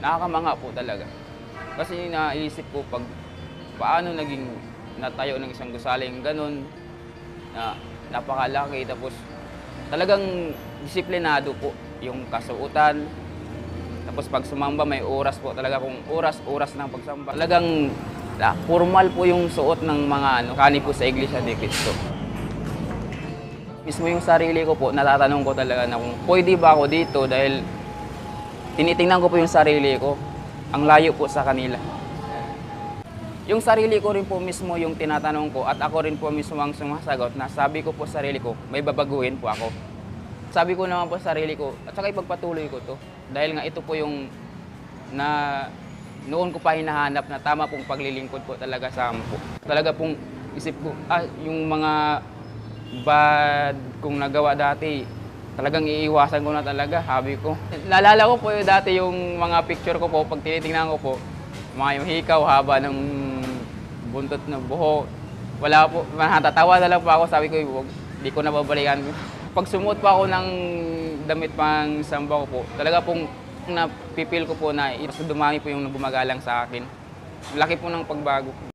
Nakakamanga po talaga. Kasi naisip ko paano naging natayo ng isang gusaling gano'n na napakalaki tapos talagang disiplinado po yung kasuotan. Tapos pag sumamba may oras po talaga kung oras ng pagsamba. Talagang formal po yung suot ng mga kani po sa Iglesia ni Cristo. Mismo yung sarili ko po, natatanong ko talaga na kung pwede ba ako dito dahil tinitingnan ko po yung sarili ko. Ang layo po sa kanila. Yung sarili ko rin po mismo yung tinatanong ko at ako rin po mismo ang sumasagot na sabi ko po sa sarili ko, may babaguhin po ako. Sabi ko naman po sa sarili ko, at saka ipagpatuloy ko to. Dahil nga ito po yung noon ko pa hinahanap na tama pong paglilingkod po talaga sa po. Talaga pong isip ko, yung mga bad kong nagawa dati, talagang iiwasan ko na talaga, sabi ko. Naalala ko po yung dati yung mga picture ko po, pag tinitingnan ko po, mga yung hikaw, haba ng buntot na buhok. Wala po, natatawa na lang po ako, sabi ko, hindi ko nababalikan. Pag sumuot pa ako ng damit pang samba ko po, talaga pong napipil ko po na dumami po yung gumagalang sa akin. Laki po ng pagbago.